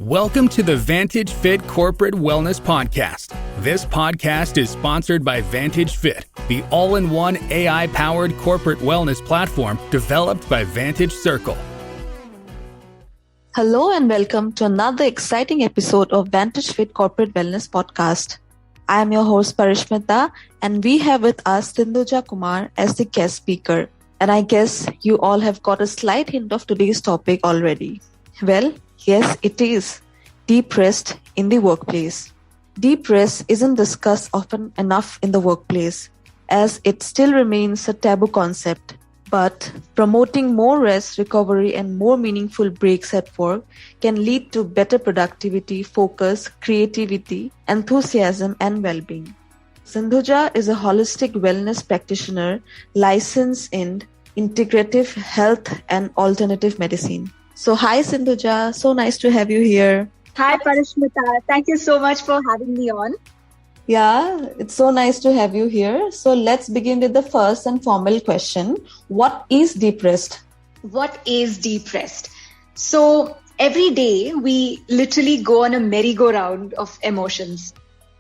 Welcome to the Vantage Fit Corporate Wellness Podcast. This podcast is sponsored by Vantage Fit, the all-in-one AI-powered corporate wellness platform developed by Vantage Circle. Hello and welcome to another exciting episode of Vantage Fit Corporate Wellness Podcast. I am your host Parishmita, and we have with us Sindhujaa Kumar as the guest speaker. And I guess you all have got a slight hint of today's topic already. Well, yes, it is deep rest in the workplace. Deep rest isn't discussed often enough in the workplace, as it still remains a taboo concept. But promoting more rest, recovery, and more meaningful breaks at work can lead to better productivity, focus, creativity, enthusiasm, and well-being. Sindhujaa is a holistic wellness practitioner licensed in integrative health and alternative medicine. So hi Sindhujaa, so nice to have you here. Hi Parishmita, thank you so much for having me on. Yeah, it's so nice to have you here. So let's begin with the first and formal question. What is deep rest? What is deep rest? So every day we literally go on a merry-go-round of emotions.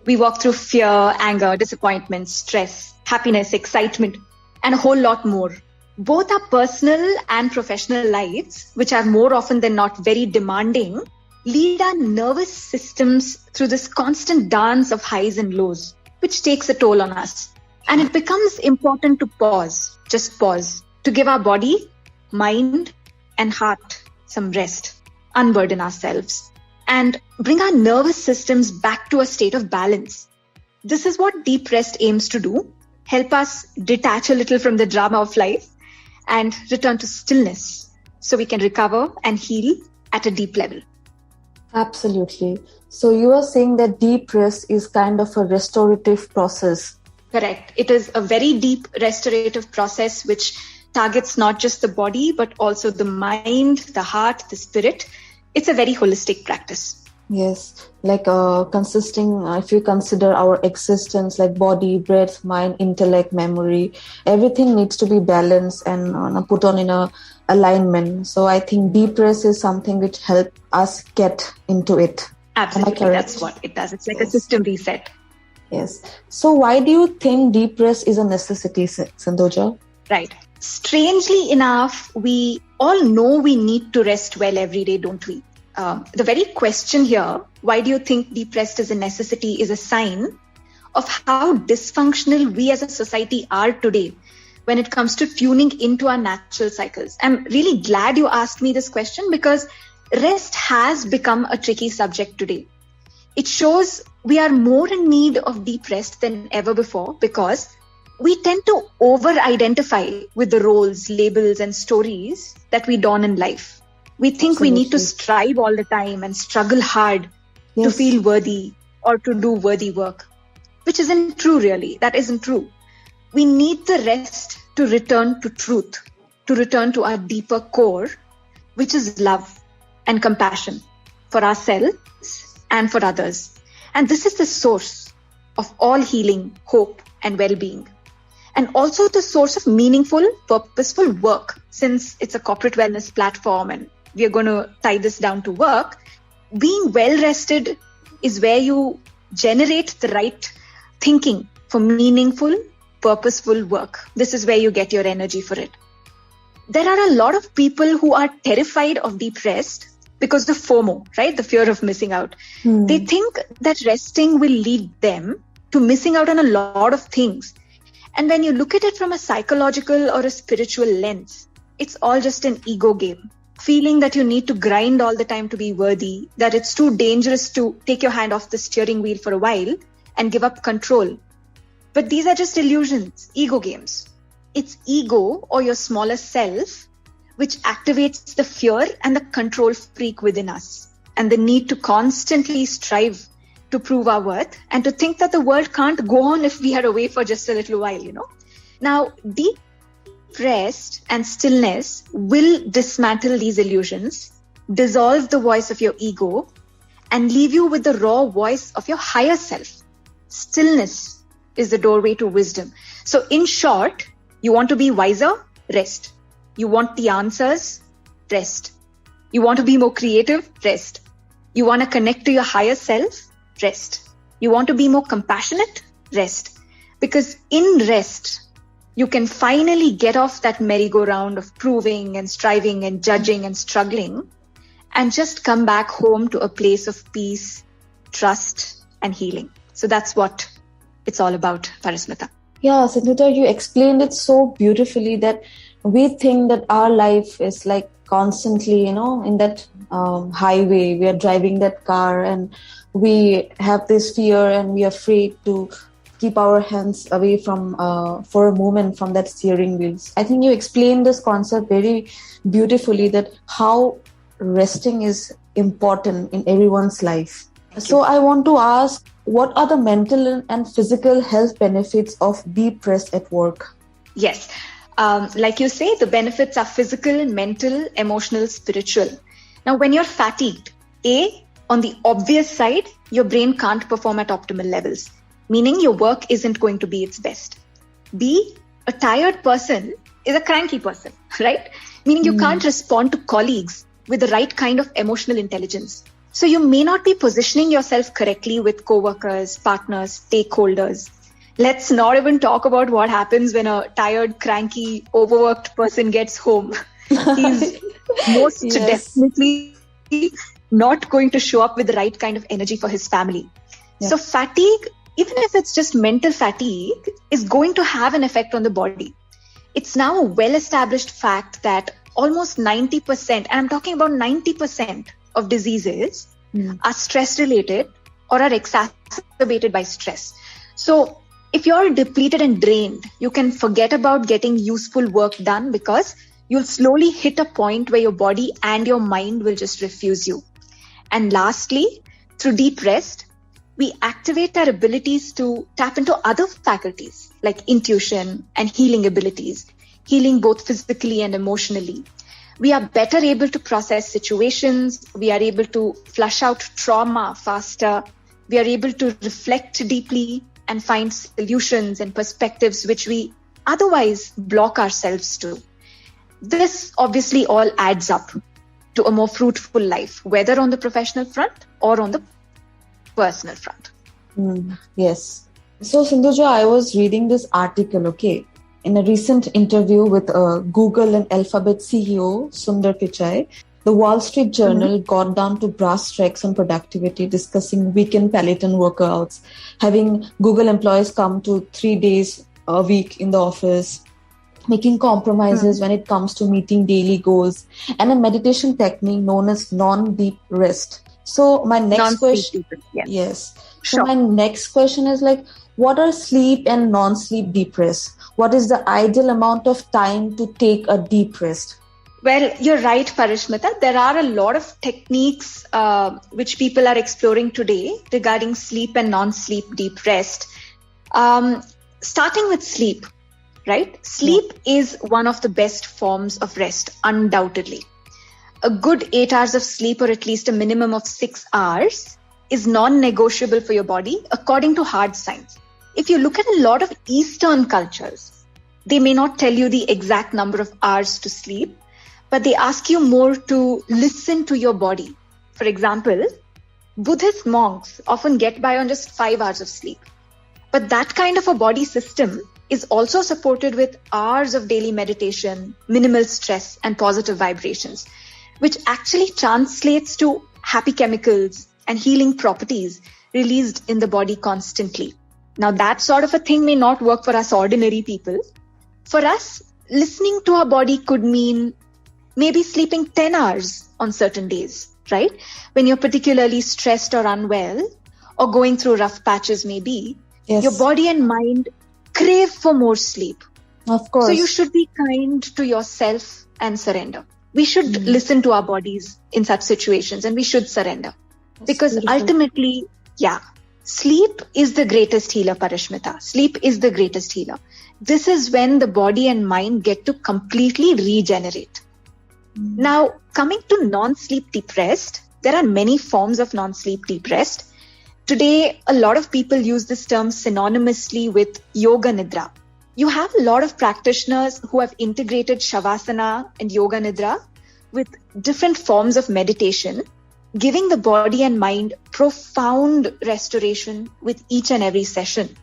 We walk through fear, anger, disappointment, stress, happiness, excitement, and a whole lot more. Both our personal and professional lives, which are more often than not very demanding, lead our nervous systems through this constant dance of highs and lows, which takes a toll on us. And it becomes important to pause, just pause, to give our body, mind, and heart some rest, unburden ourselves, and bring our nervous systems back to a state of balance. This is what deep rest aims to do, help us detach a little from the drama of life and return to stillness so we can recover and heal at a deep level. Absolutely. So you are saying that deep rest is kind of a restorative process. Correct. It is a very deep restorative process which targets not just the body, but also the mind, the heart, the spirit. It's a very holistic practice. Yes, like consisting, if you consider our existence, like body, breath, mind, intellect, memory, everything needs to be balanced and put on in a alignment. So I think deep rest is something which helps us get into it. Absolutely, that's what it does. It's like a system reset. Yes. So why do you think deep rest is a necessity, Sindhujaa? Right. Strangely enough, we all know we need to rest well every day, don't we? The very question here, why do you think deep rest is a necessity, is a sign of how dysfunctional we as a society are today when it comes to tuning into our natural cycles. I'm really glad you asked me this question because rest has become a tricky subject today. It shows we are more in need of deep rest than ever before because we tend to over-identify with the roles, labels, and stories that we don in life. We think Absolutely. We need to strive all the time and struggle hard to feel worthy or to do worthy work, which isn't true really. That isn't true. We need the rest to return to truth, to return to our deeper core, which is love and compassion for ourselves and for others. And this is the source of all healing, hope, and well-being. And also the source of meaningful, purposeful work, since it's a corporate wellness platform and we are going to tie this down to work. Being well rested is where you generate the right thinking for meaningful, purposeful work. This is where you get your energy for it. There are a lot of people who are terrified of deep rest because of FOMO, right? The fear of missing out. They think that resting will lead them to missing out on a lot of things. And when you look at it from a psychological or a spiritual lens, it's all just an ego game. Feeling that you need to grind all the time to be worthy, that it's too dangerous to take your hand off the steering wheel for a while and give up control. But these are just illusions, ego games. It's ego or your smaller self which activates the fear and the control freak within us and the need to constantly strive to prove our worth and to think that the world can't go on if we are away for just a little while, Now, deep rest and stillness will dismantle these illusions, dissolve the voice of your ego, and leave you with the raw voice of your higher self. Stillness is the doorway to wisdom. So in short, you want to be wiser? Rest. You want the answers? Rest. You want to be more creative? Rest. You want to connect to your higher self? Rest. You want to be more compassionate? Rest. Because in rest, you can finally get off that merry-go-round of proving and striving and judging and struggling and just come back home to a place of peace, trust, and healing. So that's what it's all about, Parismita. Yeah, Sindhujaa, you explained it so beautifully that we think that our life is like constantly, in that highway, we are driving that car and we have this fear and we are afraid to keep our hands away from, for a moment from that steering wheels. I think you explained this concept very beautifully, that how resting is important in everyone's life. So I want to ask, what are the mental and physical health benefits of deep rest at work? Yes. Like you say, the benefits are physical, mental, emotional, spiritual. Now, when you're fatigued, on the obvious side, your brain can't perform at optimal levels, meaning your work isn't going to be its best. B, a tired person is a cranky person, right? Meaning you can't respond to colleagues with the right kind of emotional intelligence. So you may not be positioning yourself correctly with coworkers, partners, stakeholders. Let's not even talk about what happens when a tired, cranky, overworked person gets home. He's most definitely not going to show up with the right kind of energy for his family. Yeah. So fatigue, even if it's just mental fatigue, is going to have an effect on the body. It's now a well-established fact that almost 90%, and I'm talking about 90% of diseases are stress-related or are exacerbated by stress. So if you're depleted and drained, you can forget about getting useful work done because you'll slowly hit a point where your body and your mind will just refuse you. And lastly, through deep rest, we activate our abilities to tap into other faculties like intuition and healing abilities, healing both physically and emotionally. We are better able to process situations. We are able to flush out trauma faster. We are able to reflect deeply and find solutions and perspectives which we otherwise block ourselves to. This obviously all adds up to a more fruitful life, whether on the professional front or on the personal front. Yes. So Sindhujaa, I was reading this article, in a recent interview with Google and Alphabet CEO Sundar Pichai. The Wall Street Journal got down to brass tacks on productivity, discussing weekend Peloton workouts, having Google employees come to 3 days a week in the office, making compromises when it comes to meeting daily goals, and a meditation technique known as non-deep rest. So my next question, So my next question is what are sleep and non-sleep deep rest? What is the ideal amount of time to take a deep rest? Well, you're right, Parishmita. There are a lot of techniques which people are exploring today regarding sleep and non-sleep deep rest. Starting with sleep, right? Sleep is one of the best forms of rest, undoubtedly. A good 8 hours of sleep, or at least a minimum of 6 hours, is non-negotiable for your body according to hard science. If you look at a lot of Eastern cultures, they may not tell you the exact number of hours to sleep, but they ask you more to listen to your body. For example, Buddhist monks often get by on just 5 hours of sleep. But that kind of a body system is also supported with hours of daily meditation, minimal stress, and positive vibrations, which actually translates to happy chemicals and healing properties released in the body constantly. Now, that sort of a thing may not work for us ordinary people. For us, listening to our body could mean maybe sleeping 10 hours on certain days, right? When you're particularly stressed or unwell or going through rough patches maybe, your body and mind crave for more sleep. Of course. So you should be kind to yourself and surrender. We should listen to our bodies in such situations and we should surrender. Because ultimately, sleep is the greatest healer, Parishmita. Sleep is the greatest healer. This is when the body and mind get to completely regenerate. Now, coming to non-sleep deep rest, there are many forms of non-sleep deep rest. Today, a lot of people use this term synonymously with yoga nidra. You have a lot of practitioners who have integrated shavasana and yoga nidra with different forms of meditation giving the body and mind profound restoration with each and every session.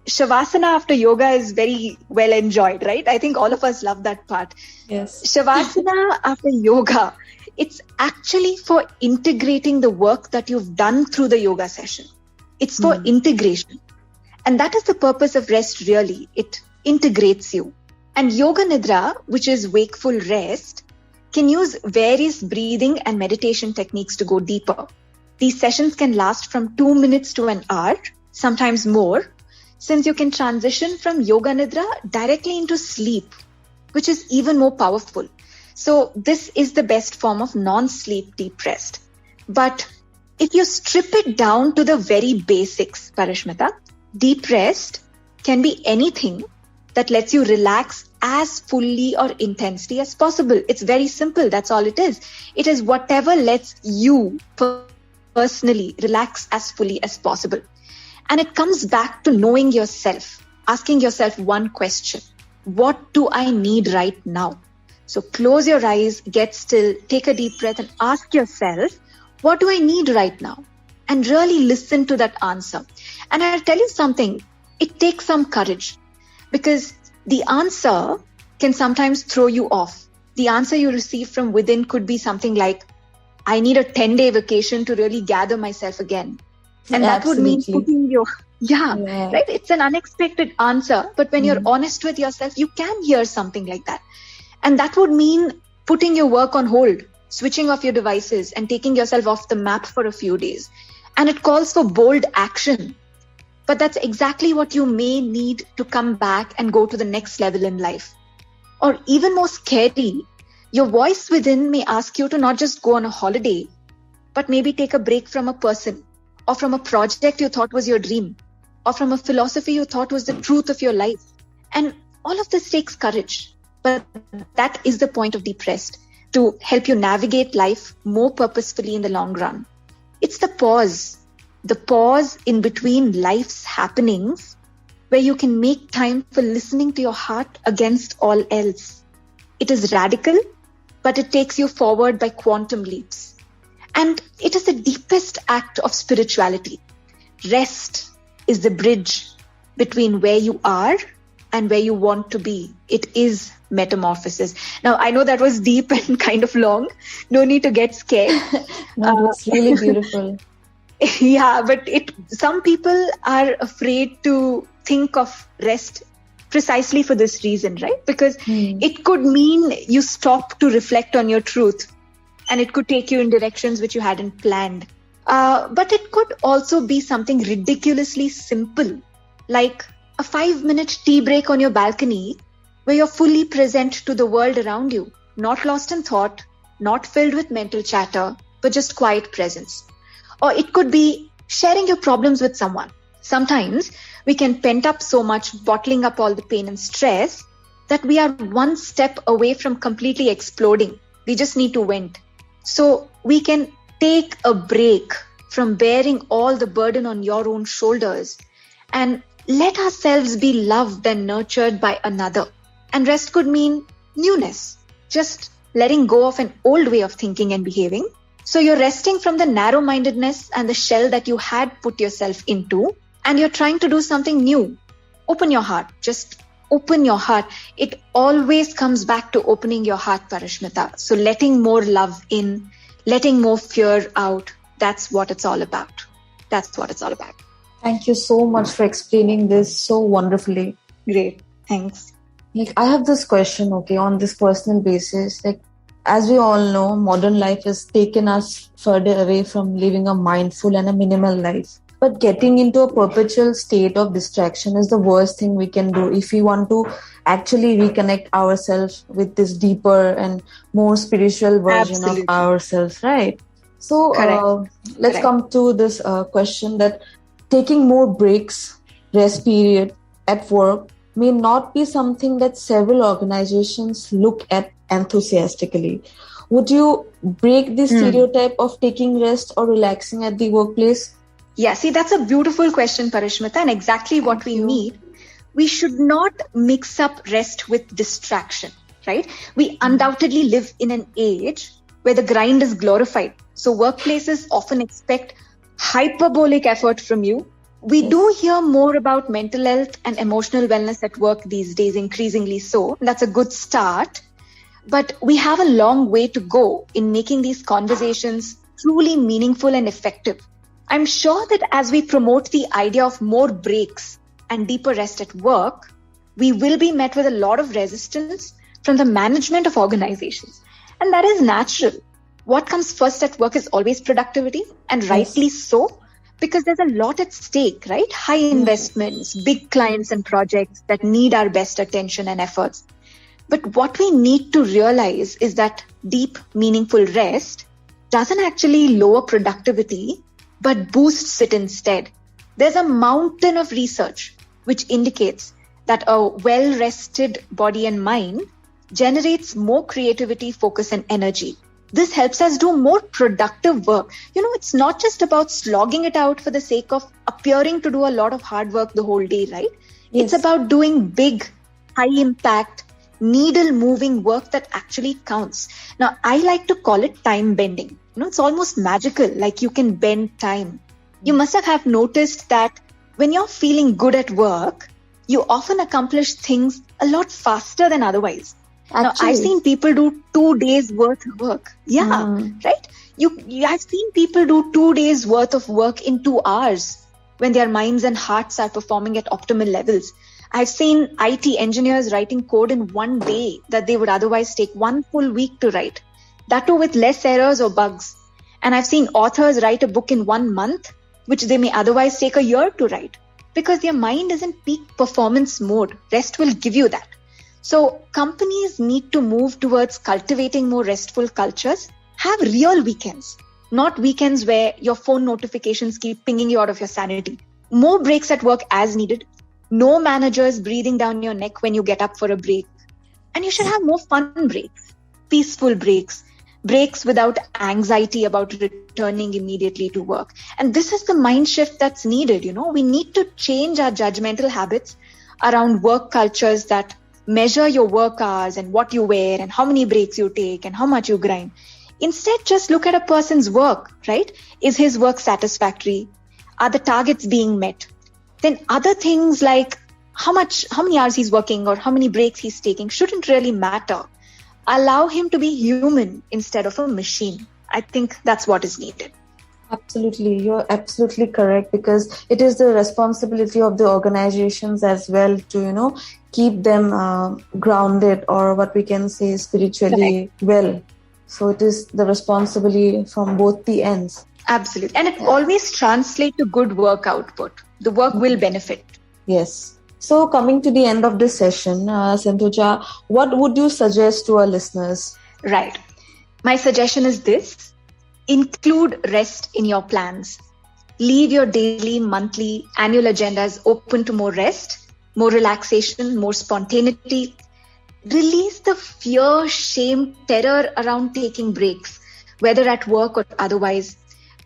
Shavasana after yoga is very well enjoyed, right? I think all of us love that part. Yes. Shavasana after yoga, it's actually for integrating the work that you've done through the yoga session. It's for integration. And that is the purpose of rest really. It integrates you. And Yoga Nidra, which is wakeful rest, can use various breathing and meditation techniques to go deeper. These sessions can last from 2 minutes to an hour, sometimes more, since you can transition from Yoga Nidra directly into sleep, which is even more powerful. So this is the best form of non-sleep deep rest. But if you strip it down to the very basics, Parashmita, deep rest can be anything that lets you relax as fully or intensely as possible. It's very simple. That's all it is. It is whatever lets you personally relax as fully as possible. And it comes back to knowing yourself, asking yourself one question. What do I need right now? So close your eyes, get still, take a deep breath and ask yourself, what do I need right now? And really listen to that answer. And I'll tell you something, it takes some courage because the answer can sometimes throw you off. The answer you receive from within could be something like, I need a 10-day vacation to really gather myself again. And that would mean putting your, right? It's an unexpected answer. But when you're honest with yourself, you can hear something like that. And that would mean putting your work on hold, switching off your devices and taking yourself off the map for a few days. And it calls for bold action. But that's exactly what you may need to come back and go to the next level in life. Or even more scary, your voice within may ask you to not just go on a holiday, but maybe take a break from a person, or from a project you thought was your dream, or from a philosophy you thought was the truth of your life. And all of this takes courage. But that is the point of deep rest, to help you navigate life more purposefully in the long run. It's the pause in between life's happenings, where you can make time for listening to your heart against all else. It is radical, but it takes you forward by quantum leaps. And it is the deepest act of spirituality. Rest is the bridge between where you are and where you want to be. It is metamorphosis. Now, I know that was deep and kind of long. No need to get scared. No, it's really beautiful. Yeah, but some people are afraid to think of rest precisely for this reason, right? Because it could mean you stop to reflect on your truth. And it could take you in directions which you hadn't planned. But it could also be something ridiculously simple, like a 5-minute tea break on your balcony where you're fully present to the world around you, not lost in thought, not filled with mental chatter, but just quiet presence. Or it could be sharing your problems with someone. Sometimes we can pent up so much, bottling up all the pain and stress, that we are one step away from completely exploding. We just need to vent. So we can take a break from bearing all the burden on your own shoulders and let ourselves be loved and nurtured by another. And rest could mean newness, just letting go of an old way of thinking and behaving. So you're resting from the narrow-mindedness and the shell that you had put yourself into, and you're trying to do something new. Open your heart. Just open your heart. It always comes back to opening your heart, Parashmita. So letting more love in, letting more fear out, that's what it's all about. That's what it's all about. Thank you so much for explaining this so wonderfully. Great. Thanks. I have this question, on this personal basis. As we all know, modern life has taken us further away from living a mindful and a minimal life. But getting into a perpetual state of distraction is the worst thing we can do if we want to actually reconnect ourselves with this deeper and more spiritual version of ourselves, right? So let's come to this question that taking more breaks, rest period at work may not be something that several organizations look at enthusiastically. Would you break the stereotype of taking rest or relaxing at the workplace? Yeah, see, that's a beautiful question, Parashmita, and exactly what we need. We should not mix up rest with distraction, right? We undoubtedly live in an age where the grind is glorified. So workplaces often expect hyperbolic effort from you. We do hear more about mental health and emotional wellness at work these days, increasingly so. That's a good start. But we have a long way to go in making these conversations truly meaningful and effective. I'm sure that as we promote the idea of more breaks and deeper rest at work, we will be met with a lot of resistance from the management of organizations. And that is natural. What comes first at work is always productivity, and rightly so, because there's a lot at stake, right? High investments, big clients and projects that need our best attention and efforts. But what we need to realize is that deep, meaningful rest doesn't actually lower productivity, but boosts it instead. There's a mountain of research which indicates that a well-rested body and mind generates more creativity, focus, and energy. This helps us do more productive work. It's not just about slogging it out for the sake of appearing to do a lot of hard work the whole day, right? It's about doing big, high-impact, needle-moving work that actually counts. Now, I like to call it time bending. It's almost magical, like you can bend time. You must have noticed that when you're feeling good at work, you often accomplish things a lot faster than otherwise. Now, I've seen people do 2 days worth of work. Right? I've seen people do 2 days worth of work in 2 hours when their minds and hearts are performing at optimal levels. I've seen IT engineers writing code in 1 day that they would otherwise take 1 full week to write. That too with less errors or bugs. And I've seen authors write a book in 1 month, which they may otherwise take a year to write, because their mind is in peak performance mode. Rest will give you that. So companies need to move towards cultivating more restful cultures. Have real weekends, not weekends where your phone notifications keep pinging you out of your sanity. More breaks at work as needed. No managers breathing down your neck when you get up for a break. And you should have more fun breaks, peaceful breaks without anxiety about returning immediately to work. And this is the mind shift that's needed. We need to change our judgmental habits around work cultures that measure your work hours and what you wear and how many breaks you take and how much you grind. Instead, just look at a person's work, right? Is his work satisfactory? Are the targets being met? Then other things like how many hours he's working or how many breaks he's taking shouldn't really matter. Allow him to be human instead of a machine. I think that's what is needed. Absolutely. You're absolutely correct, because it is the responsibility of the organizations as well to, keep them grounded, or what we can say spiritually well. So it is the responsibility from both the ends. Absolutely. And it always translates to good work output. The work will benefit. Yes. So coming to the end of this session, Sindhujaa, what would you suggest to our listeners? Right. My suggestion is this. Include rest in your plans. Leave your daily, monthly, annual agendas open to more rest, more relaxation, more spontaneity. Release the fear, shame, terror around taking breaks, whether at work or otherwise.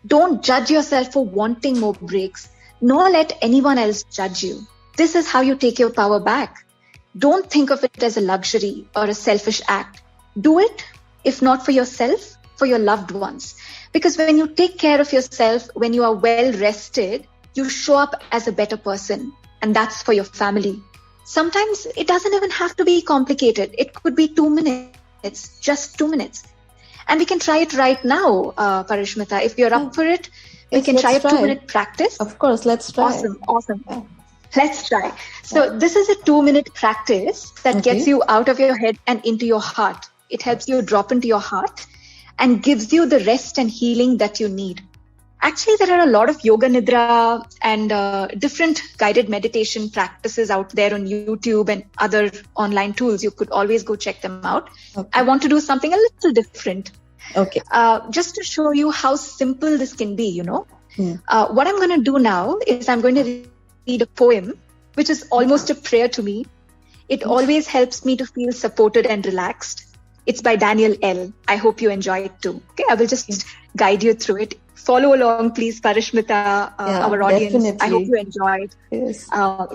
Don't judge yourself for wanting more breaks, nor let anyone else judge you. This is how you take your power back. Don't think of it as a luxury or a selfish act. Do it, if not for yourself, for your loved ones. Because when you take care of yourself, when you are well rested, you show up as a better person. And that's for your family. Sometimes it doesn't even have to be complicated. It could be 2 minutes, just 2 minutes. And we can try it right now, Parishmita. If you're up for it, we can try a 2-minute practice. Of course, let's try. Awesome. Yeah. Let's try. So this is a 2-minute practice that gets you out of your head and into your heart. It helps you drop into your heart and gives you the rest and healing that you need. Actually, there are a lot of yoga nidra and different guided meditation practices out there on YouTube and other online tools. You could always go check them out. Okay. I want to do something a little different. Okay. Just to show you how simple this can be, What I'm going to do now is I'm going to read a poem, which is almost a prayer to me. It always helps me to feel supported and relaxed. It's by Daniel L. I hope you enjoy it too. Okay, I will just guide you through it. Follow along, please, Parishmita, our audience. Definitely. I hope you enjoy it. Yes.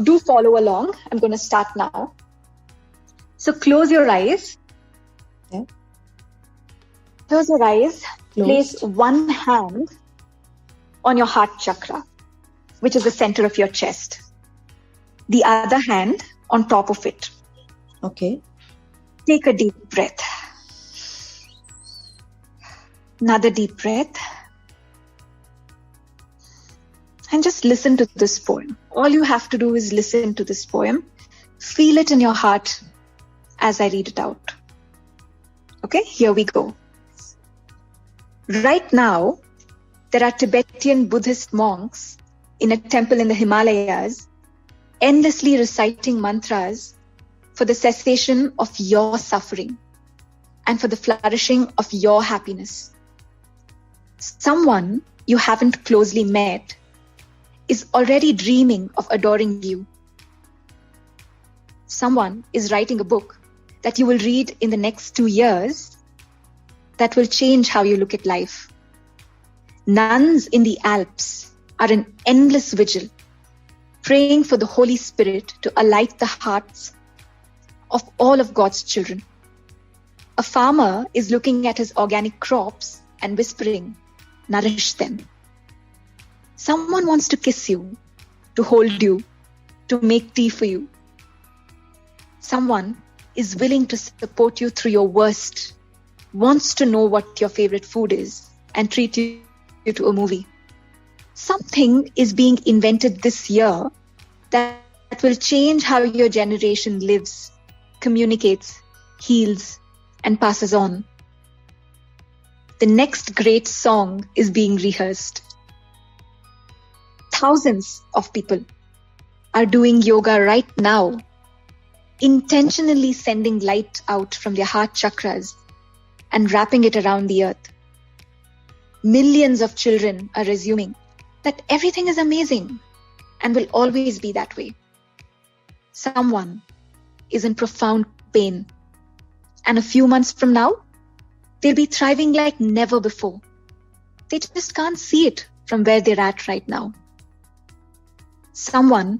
Do follow along. I'm going to start now. So close your eyes. Yeah. Close your eyes. Closed. Place one hand on your heart chakra, which is the center of your chest. The other hand on top of it. Okay. Take a deep breath. Another deep breath. And just listen to this poem. All you have to do is listen to this poem. Feel it in your heart as I read it out. Okay, here we go. Right now, there are Tibetan Buddhist monks in a temple in the Himalayas, endlessly reciting mantras for the cessation of your suffering and for the flourishing of your happiness. Someone you haven't closely met is already dreaming of adoring you. Someone is writing a book that you will read in the next 2 years that will change how you look at life. Nuns in the Alps are in endless vigil, praying for the Holy Spirit to alight the hearts of all of God's children. A farmer is looking at his organic crops and whispering, "Nourish them." Someone wants to kiss you, to hold you, to make tea for you. Someone is willing to support you through your worst, wants to know what your favorite food is and treat you to a movie. Something is being invented this year that will change how your generation lives, communicates, heals, and passes on. The next great song is being rehearsed. Thousands of people are doing yoga right now, intentionally sending light out from their heart chakras and wrapping it around the earth. Millions of children are assuming that everything is amazing and will always be that way. Someone is in profound pain, and a few months from now, they'll be thriving like never before. They just can't see it from where they're at right now. Someone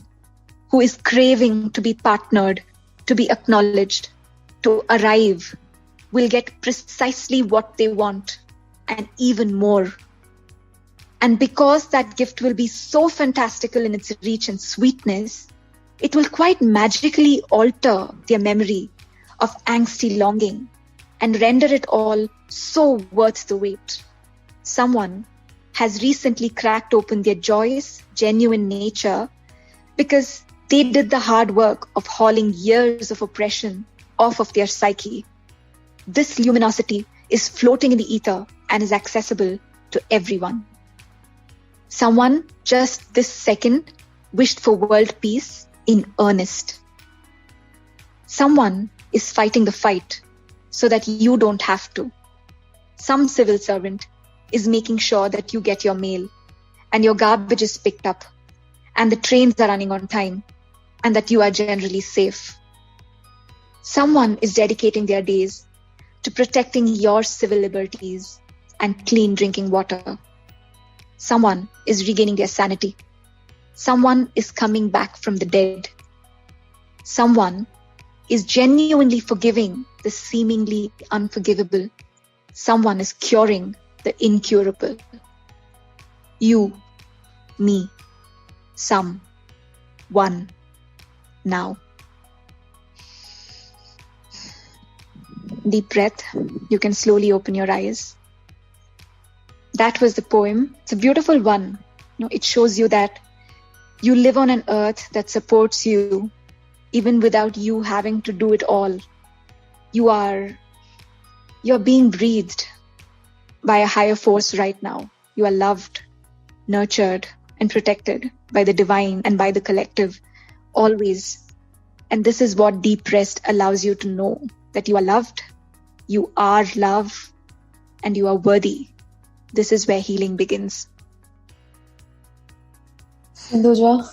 who is craving to be partnered, to be acknowledged, to arrive, will get precisely what they want and even more. And because that gift will be so fantastical in its reach and sweetness, it will quite magically alter their memory of angsty longing and render it all so worth the wait. Someone has recently cracked open their joyous, genuine nature because they did the hard work of hauling years of oppression off of their psyche. This luminosity is floating in the ether and is accessible to everyone. Someone just this second wished for world peace in earnest. Someone is fighting the fight so that you don't have to. Some civil servant is making sure that you get your mail and your garbage is picked up and the trains are running on time and that you are generally safe. Someone is dedicating their days to protecting your civil liberties and clean drinking water. Someone is regaining their sanity. Someone is coming back from the dead. Someone is genuinely forgiving the seemingly unforgivable. Someone is curing the incurable. You, me, some, one, now. Deep breath. You can slowly open your eyes. That was the poem. It's a beautiful one. It shows you that you live on an earth that supports you even without you having to do it all. You're being breathed by a higher force right now. You are loved, nurtured, and protected by the divine and by the collective, always. And this is what deep rest allows you to know, that you are loved, you are love, and you are worthy. This is where healing begins. Sindhujaa,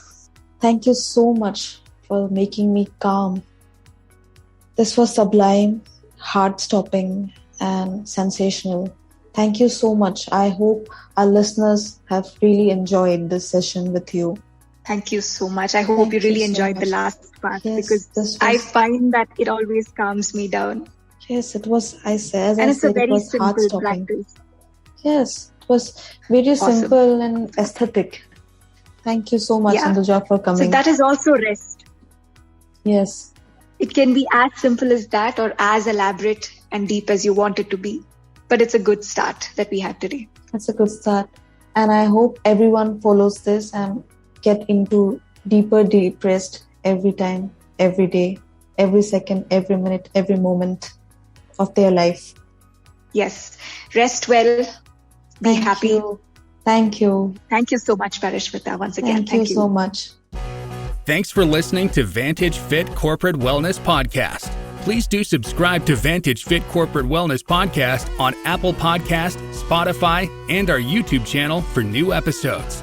thank you so much for making me calm. This was sublime, heart-stopping, and sensational. Thank you so much. I hope our listeners have really enjoyed this session with you. Thank you so much. I hope you really enjoyed the last part, because I find that it always calms me down. Yes, it was, as I And it's a said, it very was simple heart-stopping. practice. Yes, it was very simple and aesthetic. Thank you so much, Sindhujaa, for coming. So that is also rest. Yes. It can be as simple as that or as elaborate and deep as you want it to be. But it's a good start that we have today. It's a good start. And I hope everyone follows this and get into deeper deep rest every time, every day, every second, every minute, every moment of their life. Yes. Rest well. Be happy. You. Thank you. Thank you so much, Parishmita, once again. Thank you so much. Thanks for listening to Vantage Fit Corporate Wellness Podcast. Please do subscribe to Vantage Fit Corporate Wellness Podcast on Apple Podcasts, Spotify, and our YouTube channel for new episodes.